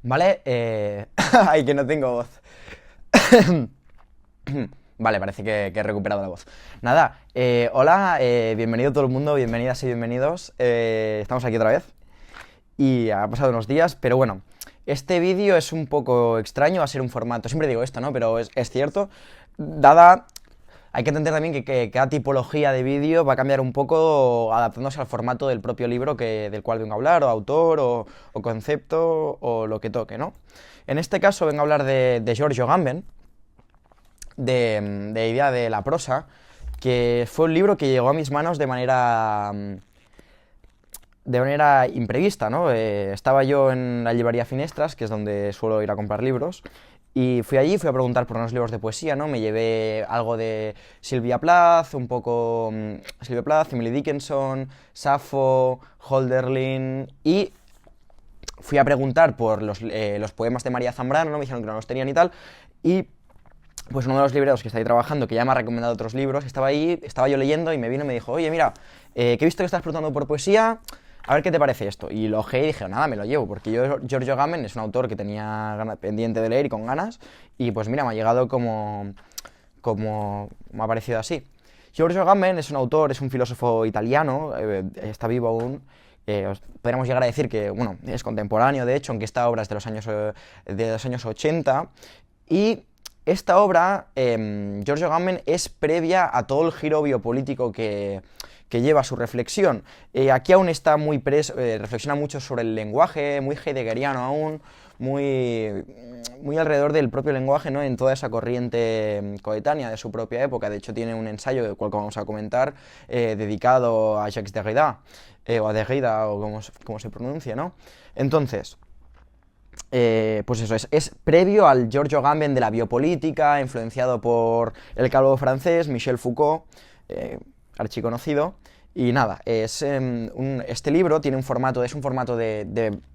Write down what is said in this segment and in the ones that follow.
Vale, ay, que no tengo voz. Vale, parece que he recuperado la voz. Nada, hola, bienvenido todo el mundo, bienvenidas y bienvenidos. Estamos aquí otra vez y ha pasado unos días, pero bueno, este vídeo es un poco extraño, va a ser un formato, siempre digo esto, ¿no? Pero es cierto, dada... Hay que entender también que cada tipología de vídeo va a cambiar un poco adaptándose al formato del propio libro del cual vengo a hablar, o autor, o concepto, o lo que toque, ¿no? En este caso vengo a hablar de Giorgio Agamben, de Idea de la prosa, que fue un libro que llegó a mis manos de manera imprevista, ¿no? Estaba yo en la librería Finestras, que es donde suelo ir a comprar libros, y fui allí, fui a preguntar por unos libros de poesía, ¿no? Me llevé algo de Sylvia Plath, un poco Sylvia Plath, Emily Dickinson, Safo, Hölderlin, y fui a preguntar por los poemas de María Zambrano, ¿no? Me dijeron que no los tenían y tal, y pues uno de los libreros que está ahí trabajando, que ya me ha recomendado otros libros, estaba ahí, estaba yo leyendo y me vino y me dijo, oye, mira, que he visto que estás preguntando por poesía, a ver qué te parece esto. Y lo ojeé y dije, nada, me lo llevo, porque Giorgio Agamben es un autor que tenía pendiente de leer y con ganas, y pues mira, me ha llegado como me ha parecido así. Giorgio Agamben es un autor, es un filósofo italiano, está vivo aún. Podríamos llegar a decir que, bueno, es contemporáneo, de hecho, aunque esta obra es de los años 80, y esta obra, Giorgio Agamben, es previa a todo el giro biopolítico que lleva su reflexión. Aquí aún está reflexiona mucho sobre el lenguaje, muy heideggeriano aún, muy alrededor del propio lenguaje, ¿no? En toda esa corriente coetánea de su propia época. De hecho, tiene un ensayo, del cual vamos a comentar, dedicado a Jacques Derrida, o a Derrida, o como se pronuncia, ¿no? Entonces... pues eso, es previo al Giorgio Agamben de la biopolítica, influenciado por el calvo francés Michel Foucault, archiconocido. Y nada, este libro tiene un formato, es un formato es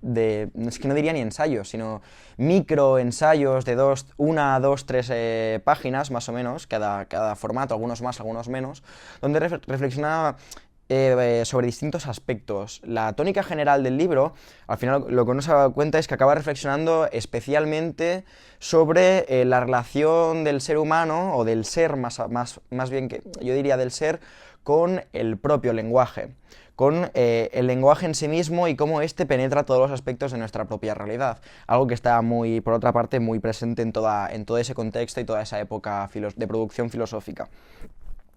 que no diría ni ensayos, sino micro ensayos de una, dos, tres páginas, más o menos, cada formato, algunos más, algunos menos, donde reflexiona sobre distintos aspectos. La tónica general del libro, al final lo que uno se da cuenta es que acaba reflexionando especialmente sobre la relación del ser humano, o del ser, más bien que yo diría del ser, con el propio lenguaje, con el lenguaje en sí mismo y cómo éste penetra todos los aspectos de nuestra propia realidad. Algo que está por otra parte, muy presente en todo ese contexto y toda esa época de producción filosófica.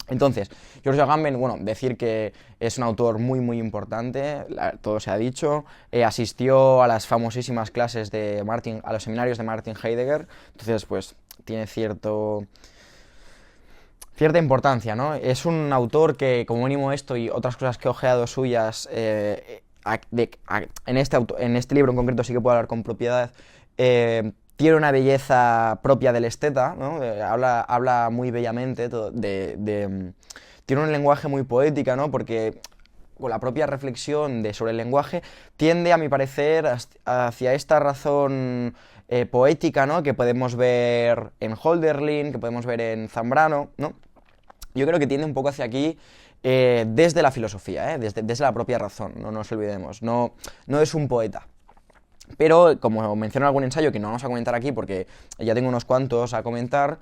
Entonces, Giorgio Agamben, bueno, decir que es un autor muy, muy importante, todo se ha dicho, asistió a las famosísimas clases a los seminarios de Martin Heidegger, entonces, pues, tiene cierta importancia, ¿no? Es un autor que, como mínimo esto y otras cosas que he ojeado suyas, en este libro en concreto sí que puedo hablar con propiedad, tiene una belleza propia del esteta, ¿no? Habla muy bellamente, tiene un lenguaje muy poético, ¿no? Porque con la propia reflexión sobre el lenguaje tiende, a mi parecer, hacia esta razón poética, ¿no? Que podemos ver en Hölderlin, que podemos ver en Zambrano, ¿no? Yo creo que tiende un poco hacia aquí desde la filosofía, desde la propia razón, no nos olvidemos, no es un poeta. Pero, como menciono en algún ensayo, que no vamos a comentar aquí porque ya tengo unos cuantos a comentar,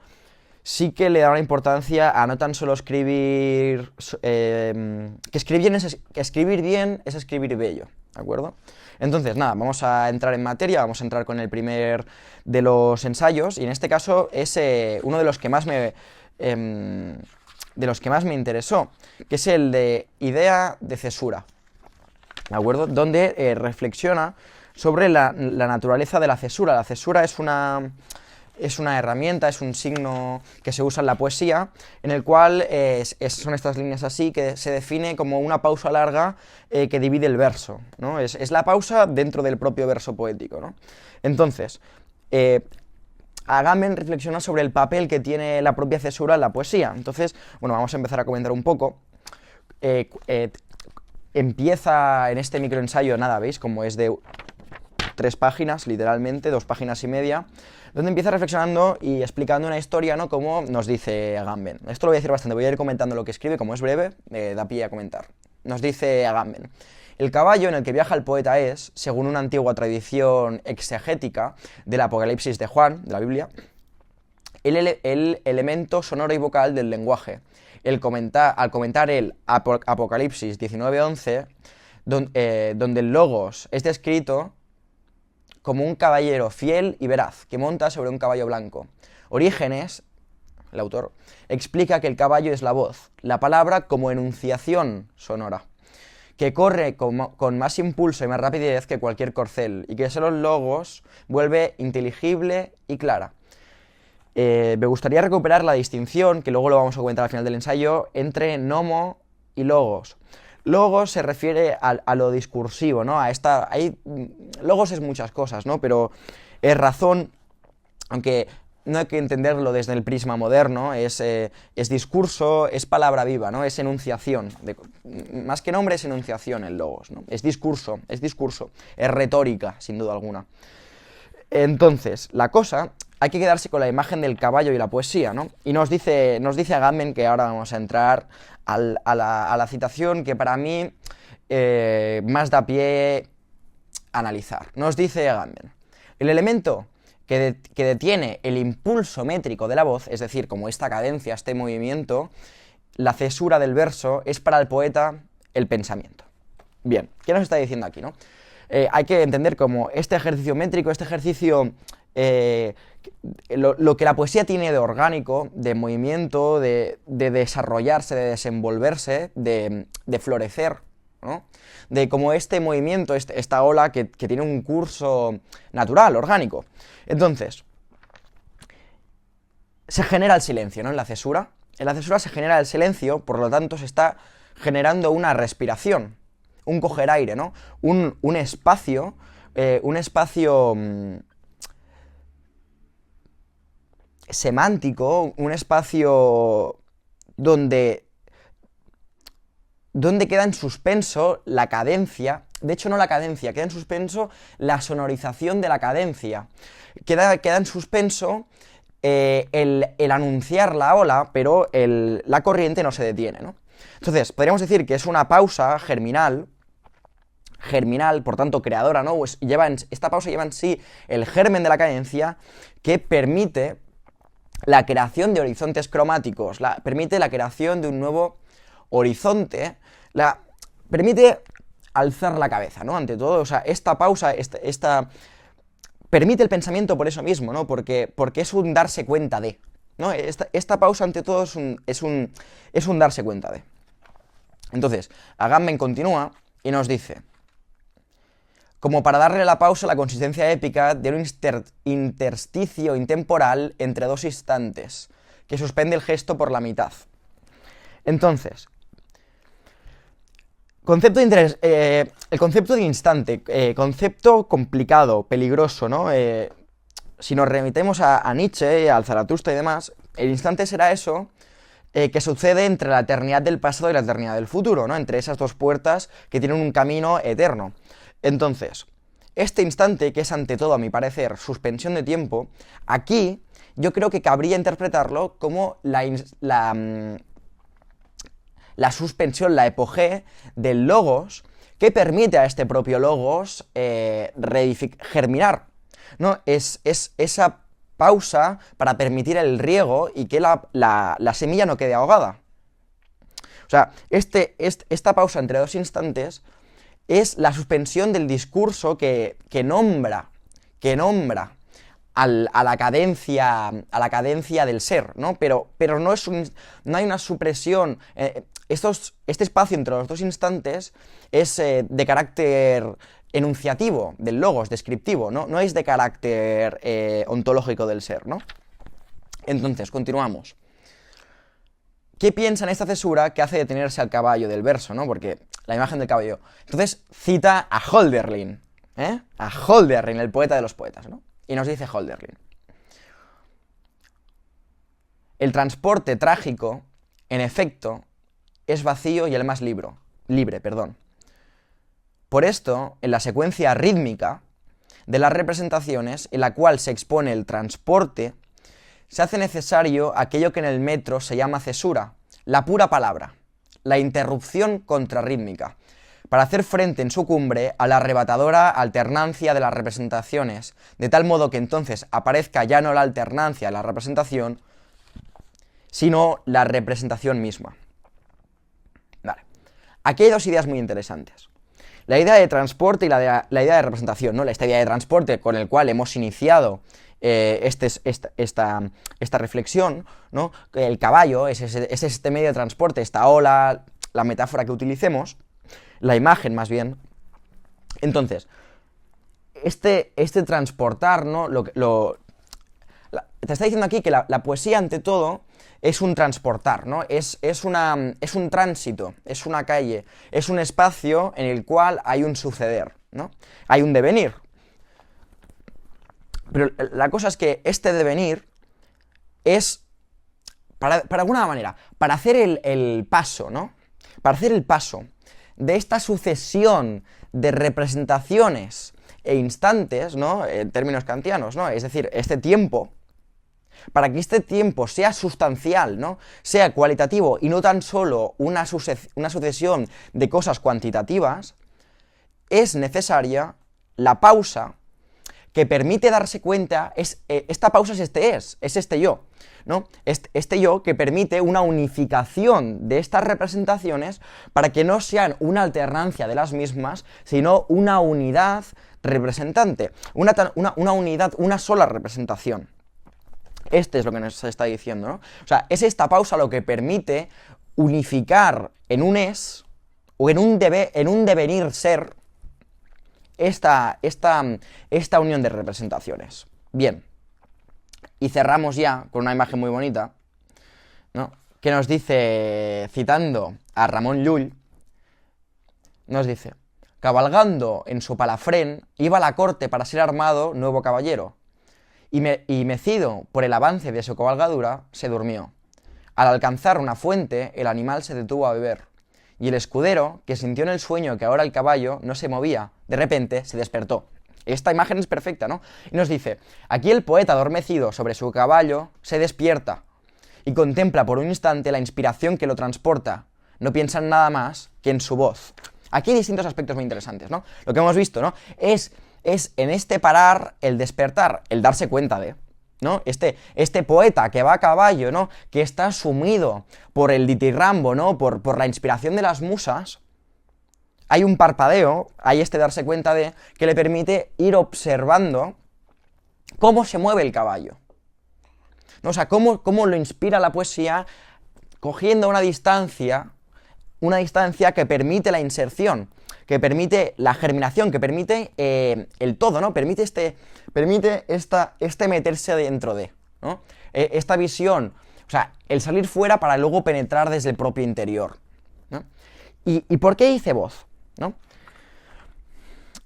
sí que le da una importancia a no tan solo escribir... que escribir bien es escribir bello, ¿de acuerdo? Entonces, nada, vamos a entrar en materia, vamos a entrar con el primer de los ensayos, y en este caso es uno de los que más me interesó, que es el de Idea de cesura, ¿de acuerdo? Donde reflexiona sobre la naturaleza de la cesura. La cesura es una herramienta, es un signo que se usa en la poesía, en el cual son estas líneas así, que se define como una pausa larga que divide el verso, ¿no? Es la pausa dentro del propio verso poético, ¿no? Entonces, Agamben reflexiona sobre el papel que tiene la propia cesura en la poesía. Entonces, bueno, vamos a empezar a comentar un poco. Empieza en este microensayo, nada, ¿veis? Como es de 3 páginas, literalmente, 2 páginas y media, donde empieza reflexionando y explicando una historia, ¿no? Como nos dice Agamben. Esto lo voy a decir bastante, voy a ir comentando lo que escribe, como es breve, da pie a comentar. Nos dice Agamben: El caballo en el que viaja el poeta es, según una antigua tradición exegética del Apocalipsis de Juan, de la Biblia, el elemento sonoro y vocal del lenguaje. Al comentar el Apocalipsis 19:11, donde el Logos es descrito como un caballero fiel y veraz, que monta sobre un caballo blanco. Orígenes, el autor, explica que el caballo es la voz, la palabra como enunciación sonora, que corre con más impulso y más rapidez que cualquier corcel, y que solo el Logos vuelve inteligible y clara. Me gustaría recuperar la distinción, que luego lo vamos a comentar al final del ensayo, entre nomo y logos. Logos se refiere a lo discursivo, ¿no? Logos es muchas cosas, ¿no? Pero es razón, aunque no hay que entenderlo desde el prisma moderno, es discurso, es palabra viva, ¿no? Es enunciación. Más que nombre es enunciación el logos, ¿no? Es discurso, es retórica, sin duda alguna. Entonces, hay que quedarse con la imagen del caballo y la poesía, ¿no? Y nos dice Agamben, que ahora vamos a entrar a la citación que para mí más da pie a analizar. Nos dice Agamben: el elemento que detiene el impulso métrico de la voz, es decir, como esta cadencia, este movimiento, la cesura del verso, es para el poeta el pensamiento. Bien, ¿qué nos está diciendo aquí, no? Hay que entender como este ejercicio métrico, este ejercicio, lo que la poesía tiene de orgánico, de movimiento, de desarrollarse, de desenvolverse, de florecer, ¿no? De como este movimiento, esta ola que tiene un curso natural, orgánico. Entonces, se genera el silencio, ¿no? En la cesura se genera el silencio, por lo tanto se está generando una respiración, un coger aire, ¿no? Un espacio semántico, un espacio donde queda en suspenso la cadencia, de hecho no la cadencia, queda en suspenso la sonorización de la cadencia, queda en suspenso el anunciar la ola, pero la corriente no se detiene, ¿no? Entonces, podríamos decir que es una pausa germinal, por tanto creadora, ¿no? Pues esta pausa lleva en sí el germen de la cadencia, que permite la creación de horizontes cromáticos, permite la creación de un nuevo horizonte, permite alzar la cabeza, ¿no? Ante todo, o sea, esta pausa, permite el pensamiento por eso mismo, ¿no? Porque es un darse cuenta de, ¿no? Esta pausa, ante todo, es un darse cuenta de. Entonces, Agamben continúa y nos dice: como para darle a la pausa la consistencia épica de un intersticio intemporal entre dos instantes, que suspende el gesto por la mitad. Entonces, el concepto de instante, concepto complicado, peligroso, ¿no? Si nos remitemos a Nietzsche, al Zaratustra y demás, el instante será eso que sucede entre la eternidad del pasado y la eternidad del futuro, ¿no? Entre esas dos puertas que tienen un camino eterno. Entonces, este instante, que es ante todo, a mi parecer, suspensión de tiempo, aquí yo creo que cabría interpretarlo como la suspensión, la epogé del logos, que permite a este propio logos germinar, ¿no? Es esa pausa para permitir el riego y que la semilla no quede ahogada. O sea, esta pausa entre dos instantes es la suspensión del discurso que nombra a la cadencia del ser, ¿no? Pero no hay una supresión. Este espacio entre los dos instantes es de carácter enunciativo del logos, descriptivo, ¿no? No es de carácter ontológico del ser, ¿no? Entonces, continuamos. ¿Qué piensa en esta cesura que hace detenerse al caballo del verso, ¿no? Porque la imagen del caballo. Entonces cita a Hölderlin, a Hölderlin, el poeta de los poetas, ¿no? Y nos dice Hölderlin: el transporte trágico, en efecto, es vacío y el más libre. Por esto, en la secuencia rítmica de las representaciones, en la cual se expone el transporte, se hace necesario aquello que en el metro se llama cesura, la pura palabra, la interrupción contrarrítmica, para hacer frente en su cumbre a la arrebatadora alternancia de las representaciones, de tal modo que entonces aparezca ya no la alternancia de la representación, sino la representación misma. Vale. Aquí hay dos ideas muy interesantes. La idea de transporte y la idea de representación, ¿no? Esta idea de transporte con el cual hemos iniciado esta reflexión, ¿no? El caballo es este medio de transporte, esta ola, la metáfora que utilicemos, la imagen más bien. Entonces, este transportar, ¿no? Te está diciendo aquí que la poesía, ante todo, es un transportar, ¿no? Es un tránsito, es una calle, es un espacio en el cual hay un suceder, ¿no? Hay un devenir. Pero la cosa es que este devenir es, para alguna manera, para hacer el paso, ¿no? Para hacer el paso de esta sucesión de representaciones e instantes, ¿no? En términos kantianos, ¿no? Es decir, este tiempo, para que este tiempo sea sustancial, ¿no? Sea cualitativo y no tan solo una sucesión de cosas cuantitativas, es necesaria la pausa que permite darse cuenta, esta pausa es este yo, ¿no? Este yo que permite una unificación de estas representaciones para que no sean una alternancia de las mismas, sino una unidad representante, una unidad, una sola representación. Este es lo que nos está diciendo, ¿no? O sea, es esta pausa lo que permite unificar en un es, o en un devenir ser, esta unión de representaciones. Bien, y cerramos ya con una imagen muy bonita, ¿no? Que nos dice, citando a Ramón Llull, nos dice: cabalgando en su palafrén, iba a la corte para ser armado nuevo caballero, y mecido por el avance de su cabalgadura, se durmió. Al alcanzar una fuente, el animal se detuvo a beber, y el escudero, que sintió en el sueño que ahora el caballo no se movía, de repente se despertó. Esta imagen es perfecta, ¿no? Y nos dice: aquí el poeta adormecido sobre su caballo se despierta y contempla por un instante la inspiración que lo transporta. No piensa en nada más que en su voz. Aquí hay distintos aspectos muy interesantes, ¿no? Lo que hemos visto, ¿no? Es en este parar, el despertar, el darse cuenta de, ¿no? Este poeta que va a caballo, ¿no? Que está sumido por el ditirrambo, ¿no? Por la inspiración de las musas. Hay un parpadeo, hay este darse cuenta de, que le permite ir observando cómo se mueve el caballo, ¿no? O sea, cómo lo inspira la poesía, cogiendo una distancia que permite la inserción, que permite la germinación, que permite el todo, ¿no? Permite este meterse dentro de, ¿no? Esta visión, o sea, el salir fuera para luego penetrar desde el propio interior, ¿no? ¿Y por qué dice voz? ¿No?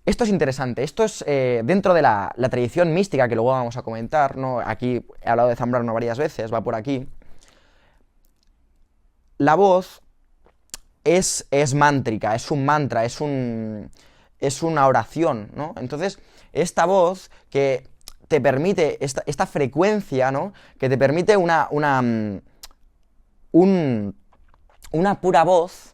Esto es interesante, esto es dentro de la tradición mística que luego vamos a comentar, ¿no? Aquí he hablado de Zambrano varias veces, va por aquí. La voz es mántrica, es un mantra, es una oración, ¿no? Entonces, esta voz que te permite, esta frecuencia, ¿no? Que te permite una pura voz,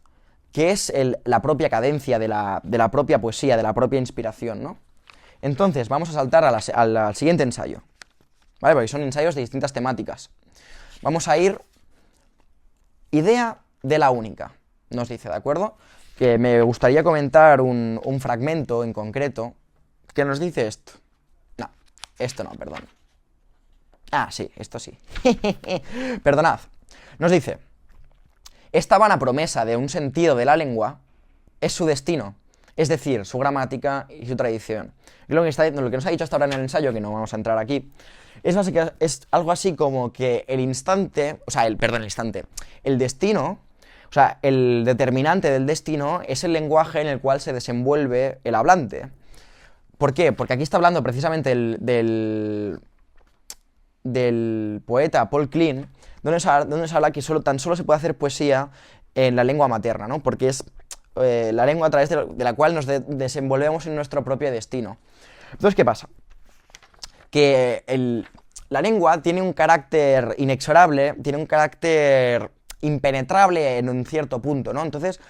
que es la propia cadencia de la propia poesía, de la propia inspiración, ¿no? Entonces, vamos a saltar al siguiente ensayo, ¿vale? Porque son ensayos de distintas temáticas. Vamos a ir idea de la única, nos dice, ¿de acuerdo? Que me gustaría comentar un fragmento en concreto que nos dice esto. No, esto no, perdón. Ah, sí, esto sí. Perdonad. Nos dice: esta vana promesa de un sentido de la lengua es su destino, es decir, su gramática y su tradición. Lo que nos ha dicho hasta ahora en el ensayo, que no vamos a entrar aquí, es algo así como que el destino, o sea, el determinante del destino es el lenguaje en el cual se desenvuelve el hablante. ¿Por qué? Porque aquí está hablando precisamente del poeta Paul Kleen, donde se habla que tan solo se puede hacer poesía en la lengua materna, ¿no? Porque es la lengua a través de la cual nos desenvolvemos en nuestro propio destino. Entonces, ¿qué pasa? Que la lengua tiene un carácter inexorable, tiene un carácter impenetrable en un cierto punto, ¿no? Entonces,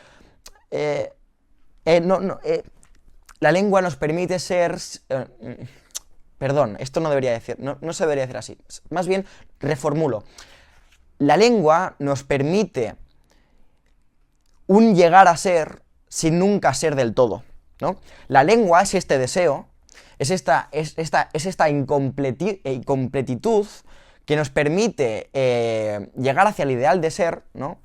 La lengua nos permite ser... perdón, esto no debería decir, no se debería decir así. Más bien, reformulo. La lengua nos permite un llegar a ser sin nunca ser del todo, ¿no? La lengua es este deseo, es esta incompletitud que nos permite llegar hacia el ideal de ser, ¿no?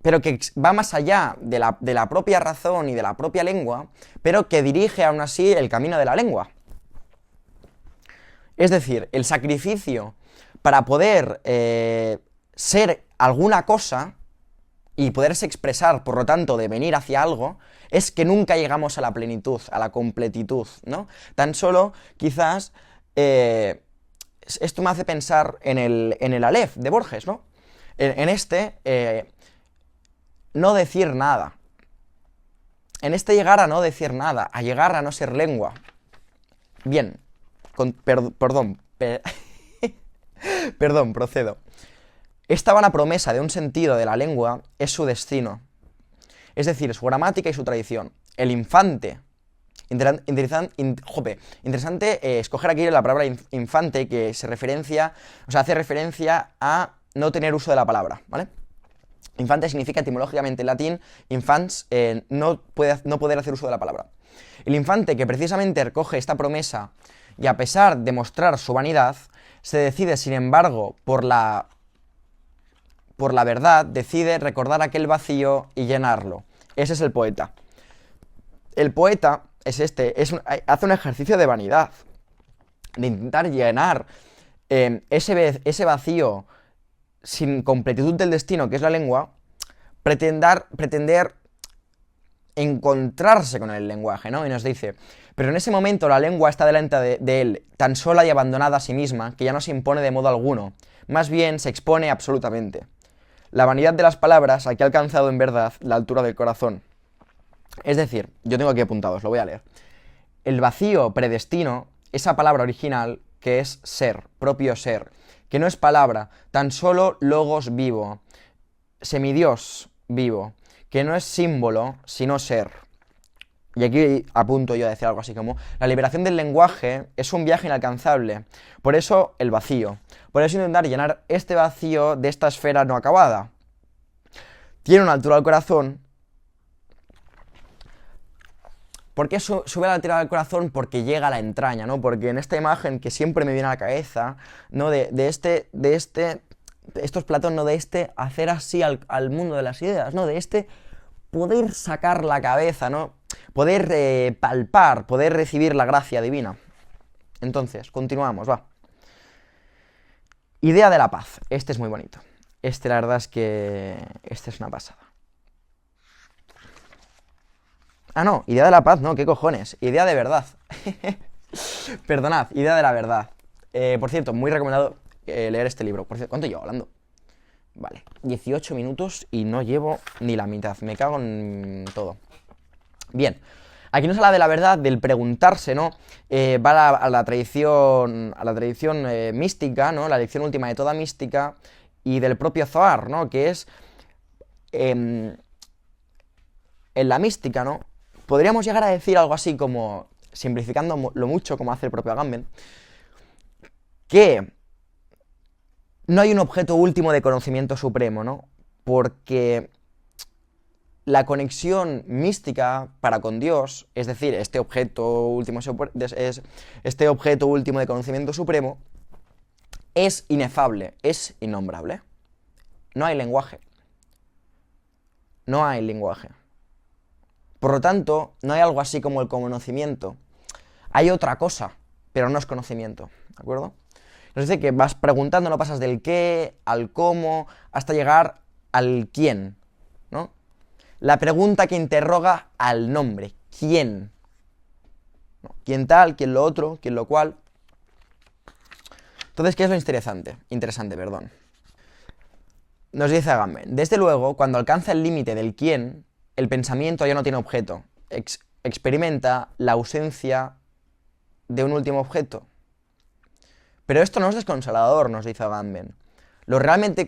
Pero que va más allá de la propia razón y de la propia lengua, pero que dirige aún así el camino de la lengua. Es decir, el sacrificio para poder ser alguna cosa y poderse expresar, por lo tanto, de venir hacia algo, es que nunca llegamos a la plenitud, a la completitud, ¿no? Tan solo, quizás, esto me hace pensar en el Aleph de Borges, ¿no? No decir nada. En este llegar a no decir nada, a llegar a no ser lengua. Bien, perdón, procedo. Esta vana promesa de un sentido de la lengua es su destino, es decir, su gramática y su tradición. El infante, interesante escoger aquí la palabra infante, que hace referencia a no tener uso de la palabra, ¿vale? Infante significa etimológicamente en latín, infans, no poder hacer uso de la palabra. El infante, que precisamente recoge esta promesa y a pesar de mostrar su vanidad, se decide, sin embargo, por la verdad, decide recordar aquel vacío y llenarlo. Ese es el poeta. El poeta hace un ejercicio de vanidad, de intentar llenar ese vacío sin completitud del destino, que es la lengua, pretender encontrarse con el lenguaje, ¿no? Y nos dice: pero en ese momento la lengua está delante de él, tan sola y abandonada a sí misma, que ya no se impone de modo alguno, más bien se expone absolutamente. La vanidad de las palabras aquí ha alcanzado en verdad la altura del corazón. Es decir, yo tengo aquí apuntado, os lo voy a leer. El vacío predestino, esa palabra original que es ser, propio ser, que no es palabra, tan solo logos vivo, semidios vivo, que no es símbolo, sino ser. Y aquí apunto yo a decir algo así como: la liberación del lenguaje es un viaje inalcanzable, por eso el vacío, por eso intentar llenar este vacío de esta esfera no acabada. Tiene una altura al corazón. ¿Por qué sube a la altura del corazón? Porque llega a la entraña, ¿no? Porque en esta imagen que siempre me viene a la cabeza, ¿no? Esto es Platón, ¿no? De hacer así al mundo de las ideas, ¿no? De poder sacar la cabeza, ¿no? Poder palpar, poder recibir la gracia divina. Entonces, continuamos, va. Idea de la paz. Este es muy bonito. La verdad es que este es una pasada. Ah, no, idea de la paz, no, ¿qué cojones? Idea de verdad. Perdonad, idea de la verdad. Por cierto, muy recomendado leer este libro. Por cierto, ¿cuánto llevo hablando? Vale, 18 minutos y no llevo ni la mitad. Me cago en todo. Bien, aquí nos habla de la verdad, del preguntarse, ¿no? Va a la tradición mística, ¿no? La lección última de toda mística, y del propio Zohar, ¿no? Que es, en la mística, ¿no? Podríamos llegar a decir algo así como, simplificando lo mucho como hace el propio Agamben, que no hay un objeto último de conocimiento supremo, ¿no? Porque la conexión mística para con Dios, es decir, este objeto último de conocimiento supremo, es inefable, es innombrable. No hay lenguaje. No hay lenguaje. Por lo tanto, no hay algo así como el conocimiento. Hay otra cosa, pero no es conocimiento, ¿de acuerdo? Nos dice que vas preguntando, no pasas del qué al cómo, hasta llegar al quién, ¿no? La pregunta que interroga al nombre, ¿quién? ¿No? ¿Quién tal? ¿Quién lo otro? ¿Quién lo cual? Entonces, ¿qué es lo interesante? Perdón. Nos dice Agamben: desde luego, cuando alcanza el límite del quién, el pensamiento ya no tiene objeto. Experimenta la ausencia de un último objeto. Pero esto no es desconsolador, nos dice Agamben. Lo realmente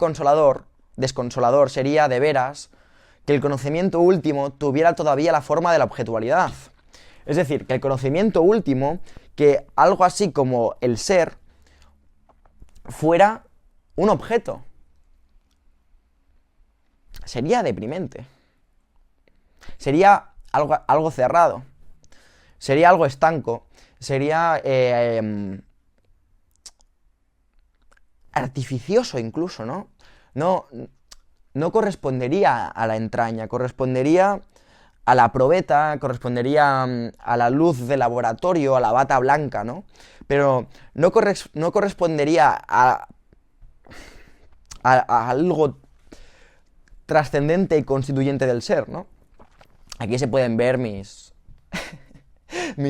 desconsolador sería, de veras, que el conocimiento último tuviera todavía la forma de la objetualidad. Es decir, que el conocimiento último, que algo así como el ser, fuera un objeto. Sería deprimente. Sería algo cerrado. Sería algo estanco. Sería artificioso incluso, ¿no? No correspondería a la entraña, correspondería a la probeta, correspondería a la luz de laboratorio, a la bata blanca, ¿no? Pero no correspondería a algo trascendente y constituyente del ser, ¿no? Aquí se pueden ver mis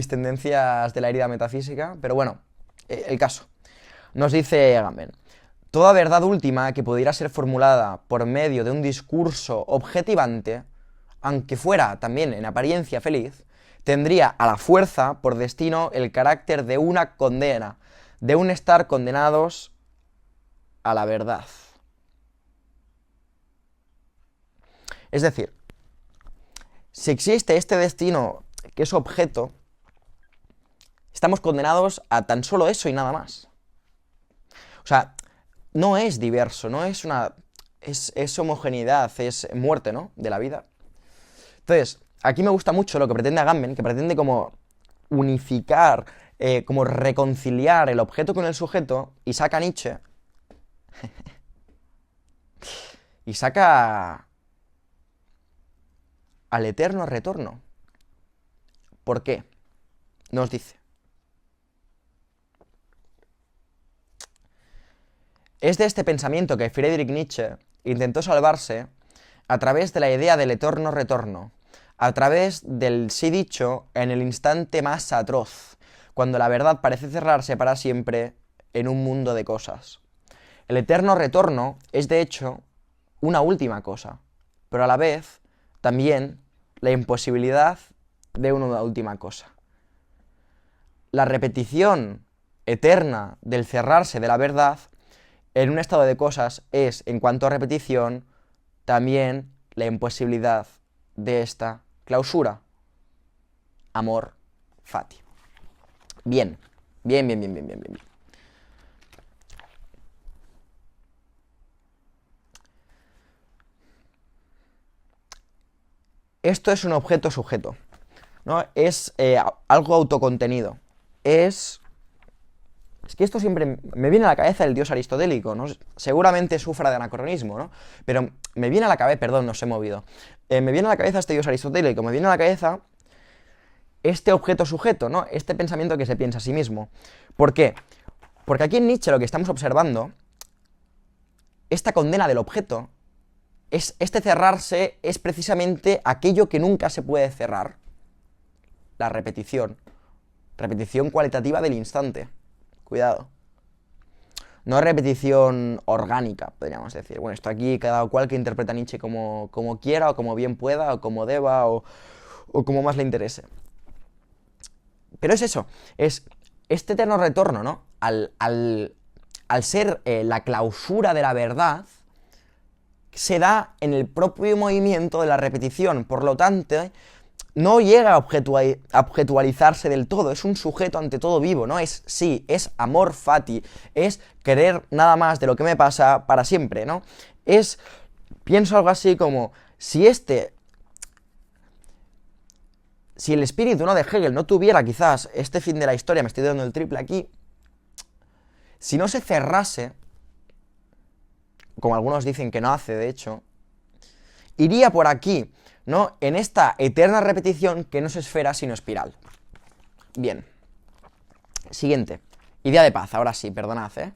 tendencias de la herida metafísica, pero bueno, el caso. Nos dice Agamben: toda verdad última que pudiera ser formulada por medio de un discurso objetivante, aunque fuera también en apariencia feliz, tendría a la fuerza por destino el carácter de una condena, de un estar condenados a la verdad. Es decir, si existe este destino que es objeto, estamos condenados a tan solo eso y nada más. O sea, no es diverso, no es una... es homogeneidad, es muerte, ¿no? De la vida. Entonces, aquí me gusta mucho lo que pretende Agamben, que pretende como unificar, como reconciliar el objeto con el sujeto, y saca Nietzsche. Y saca al eterno retorno. ¿Por qué? Nos dice: es de este pensamiento que Friedrich Nietzsche intentó salvarse a través de la idea del eterno retorno, a través del sí dicho en el instante más atroz, cuando la verdad parece cerrarse para siempre en un mundo de cosas. El eterno retorno es, de hecho, una última cosa, pero a la vez también la imposibilidad de una última cosa. La repetición eterna del cerrarse de la verdad en un estado de cosas es, en cuanto a repetición, también la imposibilidad de esta clausura. Amor fati. Bien. Esto es un objeto sujeto, ¿no? Es algo autocontenido. Es que esto siempre me viene a la cabeza el dios aristotélico, ¿no? Seguramente sufra de anacronismo, ¿no? Pero me viene a la cabeza, perdón, nos he movido. Me viene a la cabeza este dios aristotélico, me viene a la cabeza este objeto sujeto, ¿no? Este pensamiento que se piensa a sí mismo. ¿Por qué? Porque aquí en Nietzsche lo que estamos observando, esta condena del objeto, este cerrarse es precisamente aquello que nunca se puede cerrar. La repetición. Repetición cualitativa del instante. Cuidado. No repetición orgánica, podríamos decir. Bueno, esto aquí cada cual que interpreta a Nietzsche como quiera, o como bien pueda, o como deba, o como más le interese. Pero es eso, es este eterno retorno, ¿no? Al ser la clausura de la verdad, se da en el propio movimiento de la repetición. Por lo tanto, no llega a objetualizarse del todo, es un sujeto ante todo vivo, ¿no? Es amor fati, es querer nada más de lo que me pasa para siempre, ¿no? Pienso algo así como, si el espíritu, ¿no?, de Hegel no tuviera quizás este fin de la historia, me estoy dando el triple aquí, si no se cerrase, como algunos dicen que no hace, de hecho, iría por aquí, ¿no?, en esta eterna repetición que no es esfera sino espiral. Bien. Siguiente. Idea de paz, ahora sí, perdonad, ¿eh?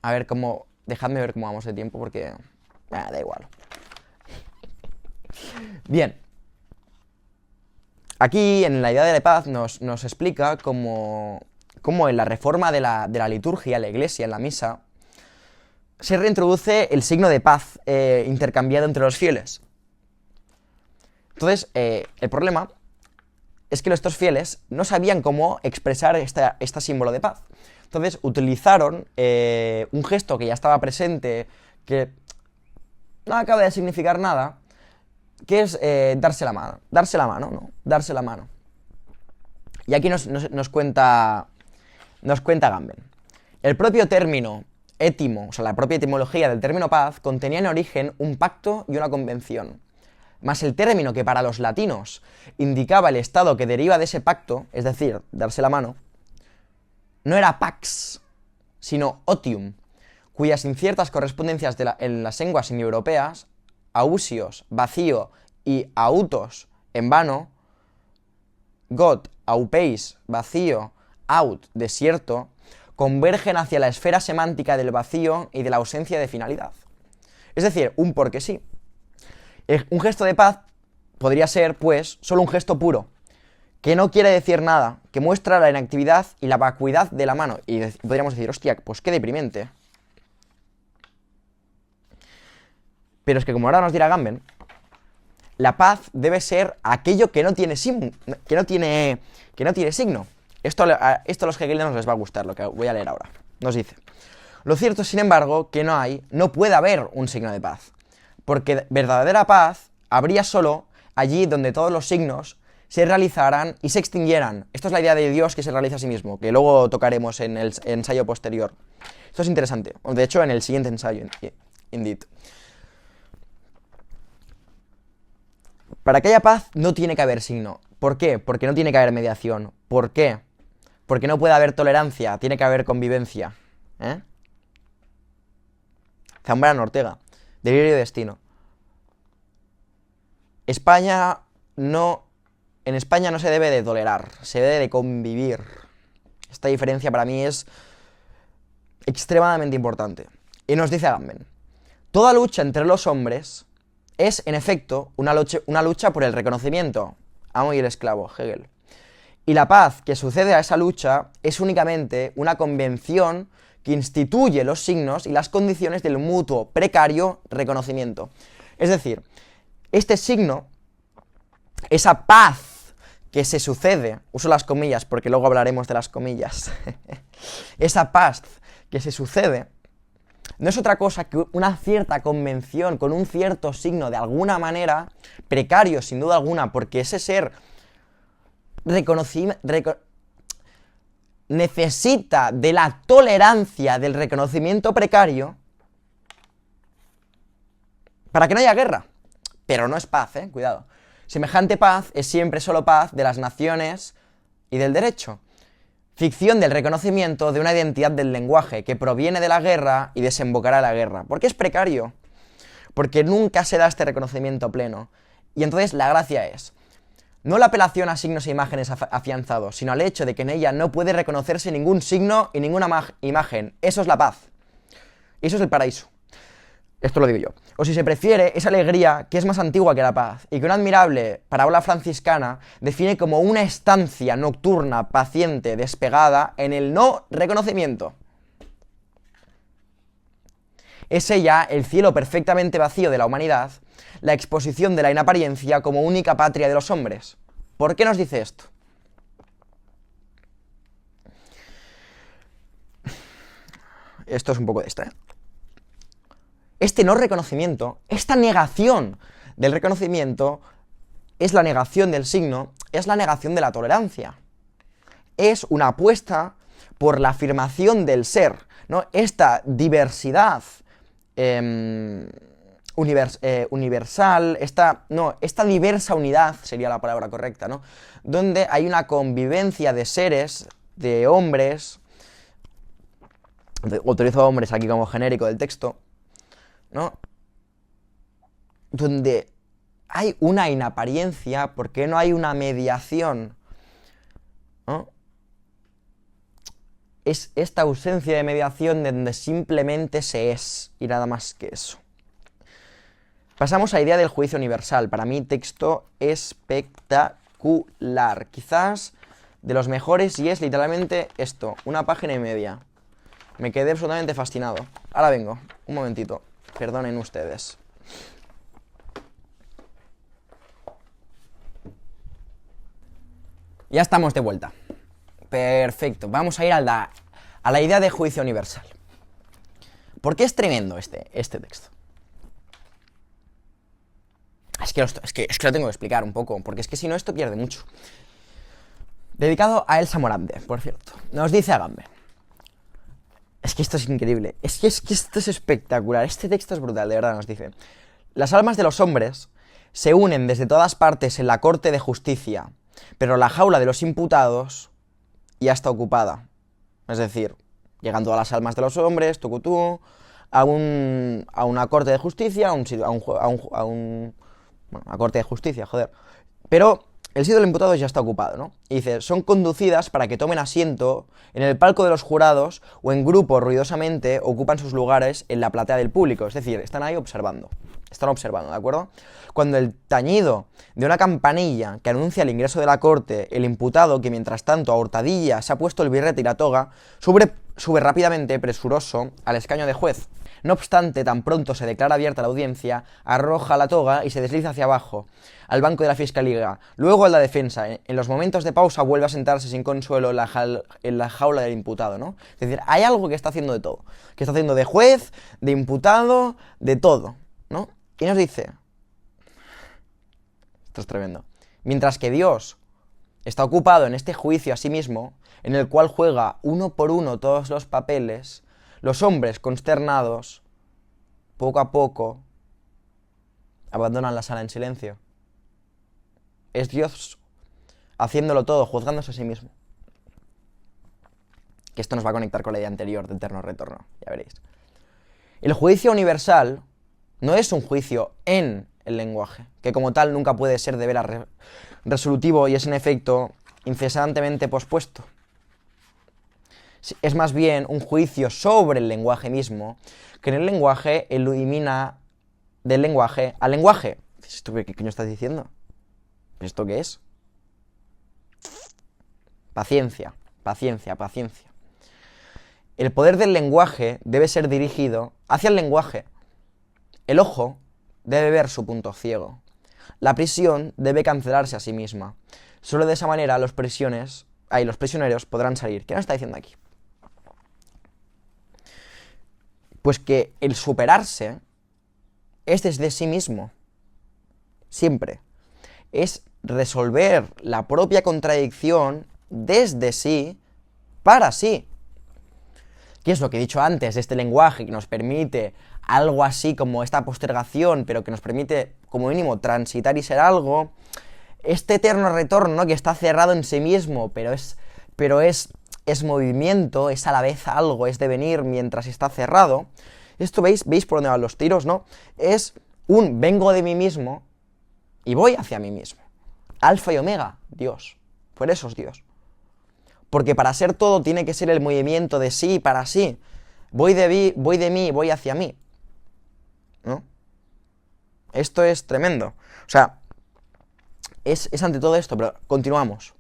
A ver cómo... Dejadme ver cómo vamos de tiempo porque... da igual. Bien. Aquí, en la idea de la paz, nos explica cómo en la reforma de la liturgia, la iglesia, en la misa, se reintroduce el signo de paz intercambiado entre los fieles. Entonces, el problema es que estos fieles no sabían cómo expresar este símbolo de paz. Entonces, utilizaron un gesto que ya estaba presente, que no acaba de significar nada, ¿Qué es darse la mano? Darse la mano, ¿no? Darse la mano. Y aquí nos cuenta Gamben. El propio término étimo, o sea, la propia etimología del término paz, contenía en origen un pacto y una convención. Mas el término que para los latinos indicaba el estado que deriva de ese pacto, es decir, darse la mano, no era pax, sino otium, cuyas inciertas correspondencias en las lenguas indoeuropeas, ausios, vacío, y autos, en vano, got, aupeis, vacío, aut, desierto, convergen hacia la esfera semántica del vacío y de la ausencia de finalidad. Es decir, un porque sí. Un gesto de paz podría ser, pues, solo un gesto puro, que no quiere decir nada, que muestra la inactividad y la vacuidad de la mano. Y podríamos decir, hostia, pues qué deprimente. Pero es que, como ahora nos dirá Gamben, la paz debe ser aquello que no tiene signo. Esto a los hegelianos les va a gustar, lo que voy a leer ahora. Nos dice: lo cierto, sin embargo, que no puede haber un signo de paz, porque verdadera paz habría solo allí donde todos los signos se realizaran y se extinguieran. Esto es la idea de Dios que se realiza a sí mismo, que luego tocaremos en el ensayo posterior. Esto es interesante, de hecho en el siguiente ensayo, indeed. Para que haya paz no tiene que haber signo. ¿Por qué? Porque no tiene que haber mediación. ¿Por qué? Porque no puede haber tolerancia, tiene que haber convivencia. Zambrano Ortega, Delirio y Destino. En España no se debe de tolerar, se debe de convivir. Esta diferencia para mí es extremadamente importante. Y nos dice Gamben: toda lucha entre los hombres es, en efecto, una lucha por el reconocimiento. Amo y el esclavo, Hegel. Y la paz que sucede a esa lucha es únicamente una convención que instituye los signos y las condiciones del mutuo, precario reconocimiento. Es decir, este signo, esa paz que se sucede, uso las comillas porque luego hablaremos de las comillas, esa paz que se sucede, no es otra cosa que una cierta convención con un cierto signo de alguna manera, precario sin duda alguna, porque ese ser necesita de la tolerancia del reconocimiento precario para que no haya guerra. Pero no es paz, cuidado. Semejante paz es siempre solo paz de las naciones y del derecho. Ficción del reconocimiento de una identidad del lenguaje que proviene de la guerra y desembocará en la guerra. ¿Por qué es precario? Porque nunca se da este reconocimiento pleno. Y entonces la gracia es no la apelación a signos e imágenes afianzados, sino al hecho de que en ella no puede reconocerse ningún signo y ninguna imagen. Eso es la paz. Eso es el paraíso. Esto lo digo yo. O si se prefiere, esa alegría que es más antigua que la paz y que una admirable parábola franciscana define como una estancia nocturna, paciente, despegada en el no reconocimiento. Es ella, el cielo perfectamente vacío de la humanidad, la exposición de la inapariencia como única patria de los hombres. ¿Por qué nos dice esto? Esto es un poco de esta, Este no reconocimiento, esta negación del reconocimiento, es la negación del signo, es la negación de la tolerancia. Es una apuesta por la afirmación del ser, ¿no? Esta diversidad universal, esta diversa unidad sería la palabra correcta, ¿no? Donde hay una convivencia de seres, de hombres, utilizo hombres aquí como genérico del texto, ¿no? Donde hay una inapariencia porque no hay una mediación, ¿no? Es esta ausencia de mediación donde simplemente se es y nada más que eso. Pasamos a la idea del juicio universal. Para mí, texto espectacular. Quizás de los mejores, y es literalmente esto, una página y media. Me quedé absolutamente fascinado. Ahora vengo, un momentito. Perdonen ustedes. Ya estamos de vuelta. Perfecto. Vamos a ir a la idea de juicio universal. ¿Por qué es tremendo este texto? Es que lo tengo que explicar un poco, porque es que si no esto pierde mucho. Dedicado a Elsa Morante, por cierto. Nos dice Agamben. Es que esto es increíble. Es que esto es espectacular. Este texto es brutal, de verdad, nos dice. Las almas de los hombres se unen desde todas partes en la corte de justicia, pero la jaula de los imputados ya está ocupada. Es decir, llegan todas las almas de los hombres, tucutú, a una corte de justicia, a corte de justicia, joder. Pero el sitio del imputado ya está ocupado, ¿no? Y dice, son conducidas para que tomen asiento en el palco de los jurados o en grupo ruidosamente ocupan sus lugares en la platea del público. Es decir, están ahí observando. Están observando, ¿de acuerdo? Cuando el tañido de una campanilla que anuncia el ingreso de la corte, el imputado, que mientras tanto a hurtadilla se ha puesto el birrete y la toga, sube rápidamente, presuroso, al escaño de juez. No obstante, tan pronto se declara abierta la audiencia, arroja la toga y se desliza hacia abajo, al banco de la fiscalía, luego a la defensa. En los momentos de pausa vuelve a sentarse sin consuelo en la jaula del imputado, ¿no? Es decir, hay algo que está haciendo de todo, que está haciendo de juez, de imputado, de todo, ¿no? Y nos dice, esto es tremendo, mientras que Dios está ocupado en este juicio a sí mismo, en el cual juega uno por uno todos los papeles, los hombres consternados, poco a poco, abandonan la sala en silencio. Es Dios haciéndolo todo, juzgándose a sí mismo. Que esto nos va a conectar con la idea anterior de eterno retorno, ya veréis. El juicio universal no es un juicio en el lenguaje, que como tal nunca puede ser de veras resolutivo y es en efecto incesantemente pospuesto. Es más bien un juicio sobre el lenguaje mismo, que en el lenguaje elimina del lenguaje al lenguaje. ¿Esto qué coño estás diciendo? ¿Esto qué es? Paciencia, paciencia, paciencia. El poder del lenguaje debe ser dirigido hacia el lenguaje. El ojo debe ver su punto ciego. La prisión debe cancelarse a sí misma. Solo de esa manera los prisioneros podrán salir. ¿Qué nos está diciendo aquí? Pues que el superarse es desde sí mismo. Siempre. Es resolver la propia contradicción desde sí para sí. ¿Qué es lo que he dicho antes de este lenguaje que nos permite algo así como esta postergación, pero que nos permite como mínimo transitar y ser algo? Este eterno retorno, ¿no? Que está cerrado en sí mismo, pero es movimiento, es a la vez algo, es devenir mientras está cerrado. Esto veis por dónde van los tiros, ¿no? Es un vengo de mí mismo y voy hacia mí mismo. Alfa y omega, Dios. Por eso es Dios. Porque para ser todo tiene que ser el movimiento de sí para sí. Voy de mí, voy hacia mí. ¿No? Esto es tremendo. O sea, es ante todo esto, pero continuamos.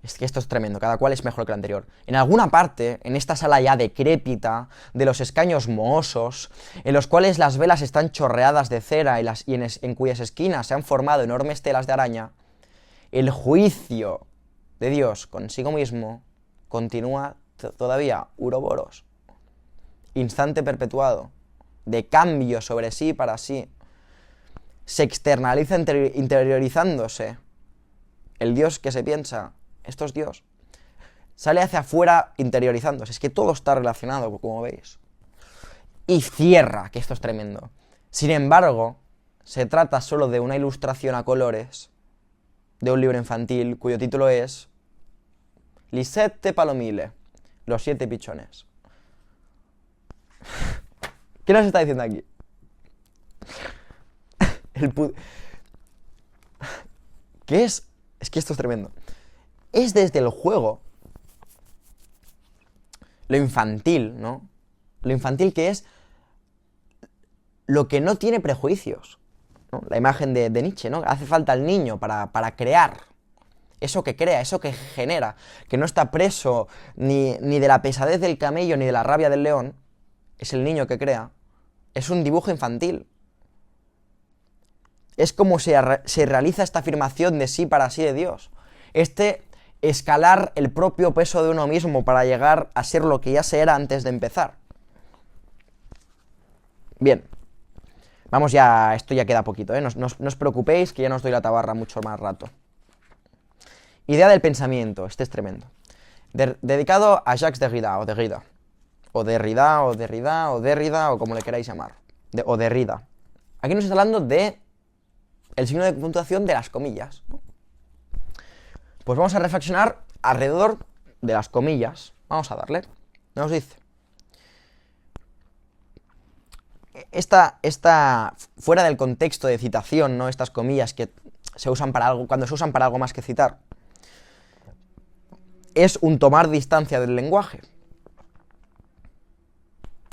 Es que esto es tremendo, cada cual es mejor que el anterior. En alguna parte, en esta sala ya decrépita, de los escaños mohosos, en los cuales las velas están chorreadas de cera en cuyas esquinas se han formado enormes telas de araña, el juicio de Dios consigo mismo continúa todavía uroboros, instante perpetuado, de cambio sobre sí para sí, se externaliza interiorizándose. El Dios que se piensa, esto es Dios, sale hacia afuera interiorizándose. Es que todo está relacionado, como veis. Y cierra, que esto es tremendo. Sin embargo, se trata solo de una ilustración a colores de un libro infantil cuyo título es Lisette Palomile, los 7 pichones. ¿Qué nos está diciendo aquí? ¿Qué es? Es que esto es tremendo. Es desde el juego, lo infantil, ¿no? Lo infantil que es lo que no tiene prejuicios, ¿no? La imagen de Nietzsche, ¿no? Hace falta el niño para crear. Eso que crea, eso que genera, que no está preso ni de la pesadez del camello ni de la rabia del león, es el niño que crea. Es un dibujo infantil. Es como se realiza esta afirmación de sí para sí de Dios. Escalar el propio peso de uno mismo para llegar a ser lo que ya se era antes de empezar. Bien. Vamos ya, esto ya queda poquito, ¿eh? No os preocupéis que ya no os doy la tabarra mucho más rato. Idea del pensamiento, este es tremendo. Dedicado a Jacques Derrida, o Derrida. O Derrida, o Derrida, o Derrida, o como le queráis llamar. O Derrida. Aquí nos está hablando de el signo de puntuación de las comillas, ¿no? Pues vamos a reflexionar alrededor de las comillas. Vamos a darle. Nos dice: esta fuera del contexto de citación, ¿no? Estas comillas que se usan para algo, cuando se usan para algo más que citar, es un tomar distancia del lenguaje.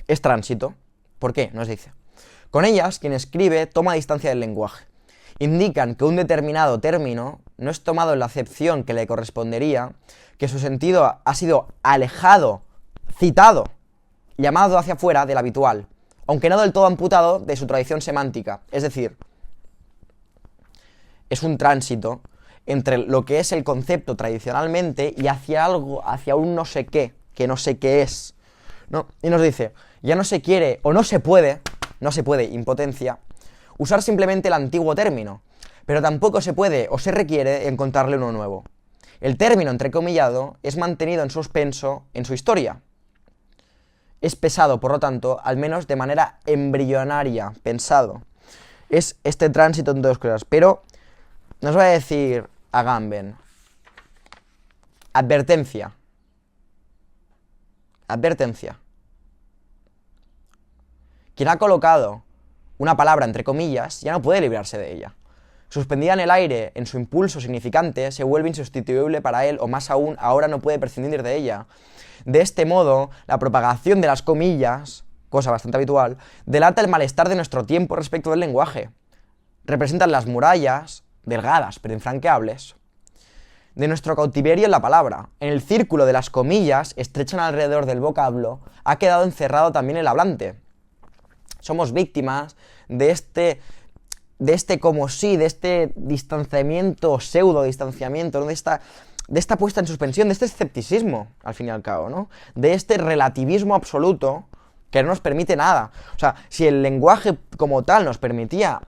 Es tránsito. ¿Por qué? Nos dice: con ellas, quien escribe toma distancia del lenguaje. Indican que un determinado término no es tomado en la acepción que le correspondería, que su sentido ha sido alejado, citado, llamado hacia afuera del habitual, aunque no del todo amputado de su tradición semántica. Es decir, es un tránsito entre lo que es el concepto tradicionalmente y hacia algo, hacia un no sé qué, que no sé qué es, ¿no? Y nos dice: ya no se quiere o no se puede, impotencia, usar simplemente el antiguo término, pero tampoco se puede o se requiere encontrarle uno nuevo. El término entrecomillado es mantenido en suspenso en su historia. Es pesado, por lo tanto, al menos de manera embrionaria, pensado. Es este tránsito en dos cosas, pero nos va a decir Agamben: advertencia. Advertencia. Quien ha colocado una palabra entre comillas ya no puede librarse de ella. Suspendida en el aire en su impulso significante, se vuelve insustituible para él, o más aún, ahora no puede prescindir de ella. De este modo, la propagación de las comillas, cosa bastante habitual, delata el malestar de nuestro tiempo respecto del lenguaje. Representan las murallas, delgadas pero infranqueables, de nuestro cautiverio en la palabra. En el círculo de las comillas, estrechan alrededor del vocablo, ha quedado encerrado también el hablante. Somos víctimas de este como sí, de este distanciamiento, pseudo distanciamiento, ¿no? de esta puesta en suspensión, de este escepticismo, al fin y al cabo, ¿no? De este relativismo absoluto que no nos permite nada. O sea, si el lenguaje como tal nos permitía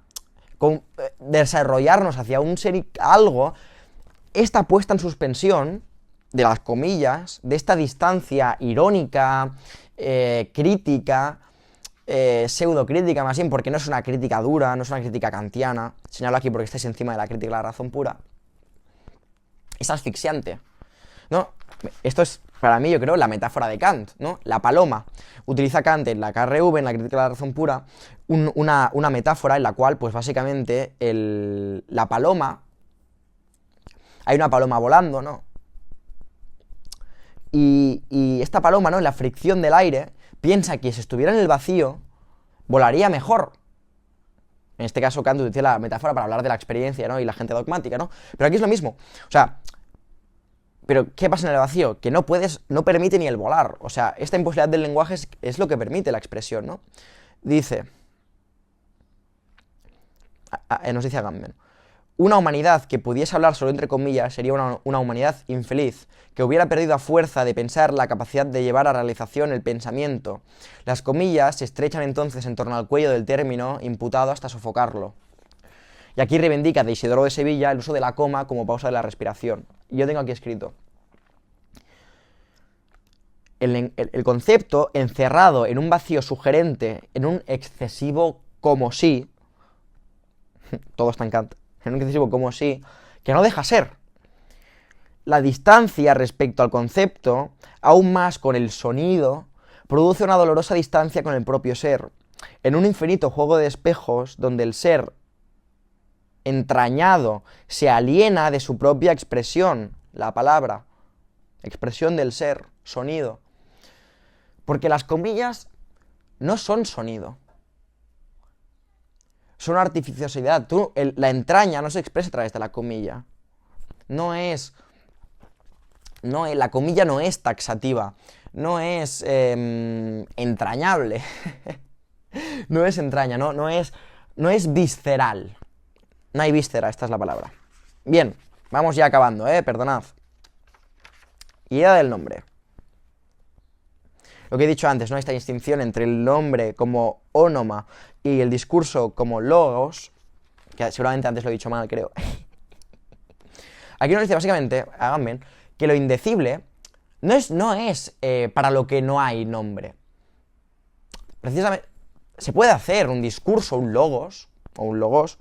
desarrollarnos hacia un ser algo, esta puesta en suspensión de las comillas, de esta distancia irónica, crítica, pseudocrítica más bien, porque no es una crítica dura, no es una crítica kantiana, señalo aquí porque estáis encima de la crítica de la razón pura, es asfixiante, ¿no? Esto es, para mí, yo creo, la metáfora de Kant, ¿no? La paloma. Utiliza Kant en la KRV, en la crítica de la razón pura, una metáfora en la cual, pues básicamente, la paloma, hay una paloma volando, ¿no? Y esta paloma, ¿no? En la fricción del aire, piensa que si estuviera en el vacío, volaría mejor. En este caso, Kant utiliza la metáfora para hablar de la experiencia, ¿no? Y la gente dogmática, ¿no? Pero aquí es lo mismo. O sea, pero ¿qué pasa en el vacío? Que no permite ni el volar. O sea, esta imposibilidad del lenguaje es lo que permite la expresión, ¿no? Dice, nos dice Agamben: una humanidad que pudiese hablar solo entre comillas sería una humanidad infeliz, que hubiera perdido a fuerza de pensar la capacidad de llevar a realización el pensamiento. Las comillas se estrechan entonces en torno al cuello del término imputado hasta sofocarlo. Y aquí reivindica de Isidoro de Sevilla el uso de la coma como pausa de la respiración. Y yo tengo aquí escrito: el concepto encerrado en un vacío sugerente, en un excesivo como si, todo está en Kant, en un excesivo como si, que no deja ser. La distancia respecto al concepto, aún más con el sonido, produce una dolorosa distancia con el propio ser, en un infinito juego de espejos donde el ser entrañado se aliena de su propia expresión, la palabra, expresión del ser, sonido. Porque las comillas no son sonido, son artificiosidad. La entraña no se expresa a través de la comilla. La comilla no es taxativa, no es entrañable, no es entraña, no es visceral. No hay víscera, esta es la palabra. Bien, vamos ya acabando, perdonad. Idea del nombre. lo que he dicho antes, ¿no? Esta distinción entre el nombre como ónoma y el discurso como logos, que seguramente antes lo he dicho mal, creo. Aquí nos dice básicamente, Agamben, que lo indecible no es para lo que no hay nombre. Precisamente, se puede hacer un discurso, un logos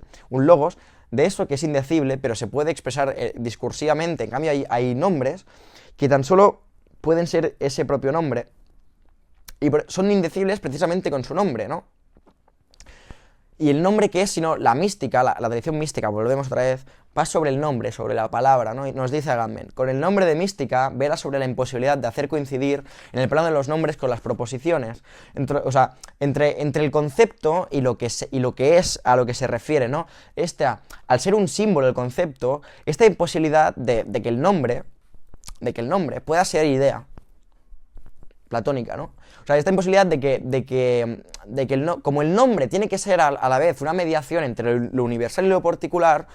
de eso que es indecible, pero se puede expresar discursivamente. En cambio, hay nombres que tan solo pueden ser ese propio nombre y son indecibles precisamente con su nombre, ¿no? Y el nombre que es, sino la mística, la tradición mística, volvemos otra vez, va sobre el nombre, sobre la palabra, ¿no? Y nos dice Agamben, con el nombre de mística, vela sobre la imposibilidad de hacer coincidir en el plano de los nombres con las proposiciones. Entre el concepto y lo que es a lo que se refiere, ¿no? Al ser un símbolo el concepto, esta imposibilidad de que el nombre pueda ser idea platónica, ¿no? O sea, esta imposibilidad como el nombre tiene que ser a la vez una mediación entre lo universal y lo particular,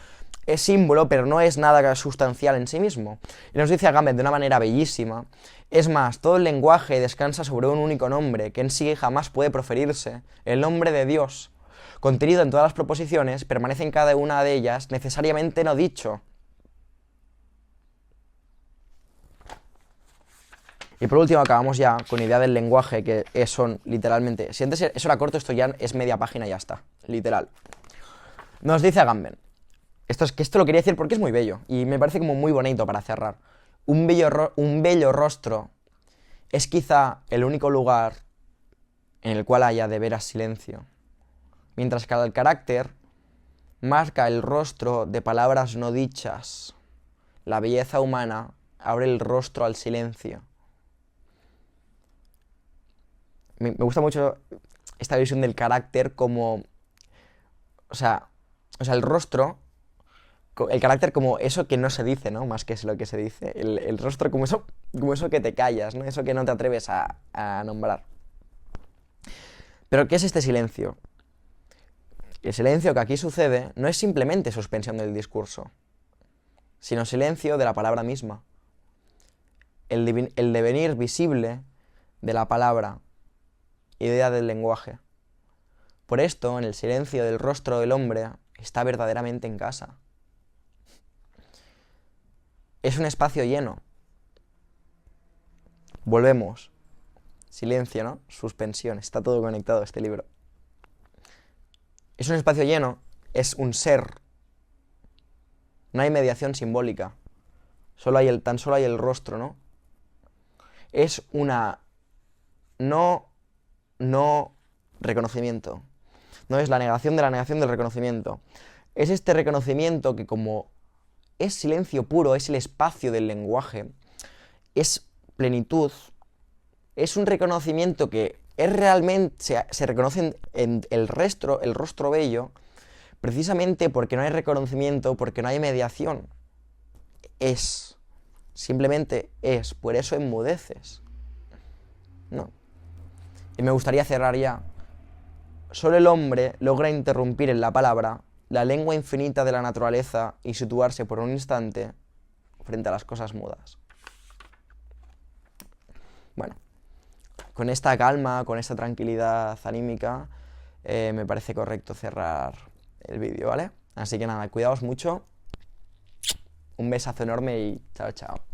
es símbolo, pero no es nada sustancial en sí mismo. Y nos dice Agamben de una manera bellísima, es más, todo el lenguaje descansa sobre un único nombre, que en sí jamás puede proferirse, el nombre de Dios. Contenido en todas las proposiciones, permanece en cada una de ellas, necesariamente no dicho. Y por último acabamos ya con idea del lenguaje, que son literalmente... Si antes eso era corto, esto ya es media página y ya está, literal. Nos dice Agamben. Esto lo quería decir porque es muy bello, y me parece como muy bonito para cerrar. Un bello rostro es quizá el único lugar en el cual haya de veras silencio. Mientras que el carácter marca el rostro de palabras no dichas. La belleza humana abre el rostro al silencio. Me gusta mucho esta visión del carácter como... O sea, el rostro, el carácter como eso que no se dice, ¿no? Más que es lo que se dice. El rostro como eso que te callas, ¿no? Eso que no te atreves a nombrar. Pero ¿qué es este silencio? El silencio que aquí sucede no es simplemente suspensión del discurso, sino silencio de la palabra misma. El devenir visible de la palabra, idea del lenguaje. Por esto, en el silencio del rostro del hombre, está verdaderamente en casa. Es un espacio lleno. Volvemos. Silencio, ¿no? Suspensión. Está todo conectado este libro. Es un espacio lleno. Es un ser. No hay mediación simbólica. Tan solo hay el rostro, ¿no? Es una... No reconocimiento. No es la negación de la negación del reconocimiento. Es este reconocimiento que como es silencio puro, es el espacio del lenguaje, es plenitud, es un reconocimiento que es realmente, se reconoce en el rostro bello, precisamente porque no hay reconocimiento, porque no hay mediación. Es, simplemente es, por eso enmudeces. ¿No? Y me gustaría cerrar ya. Solo el hombre logra interrumpir en la palabra la lengua infinita de la naturaleza y situarse por un instante frente a las cosas mudas. Bueno, con esta calma, con esta tranquilidad anímica, me parece correcto cerrar el vídeo, ¿vale? Así que nada, cuidaos mucho, un besazo enorme y chao, chao.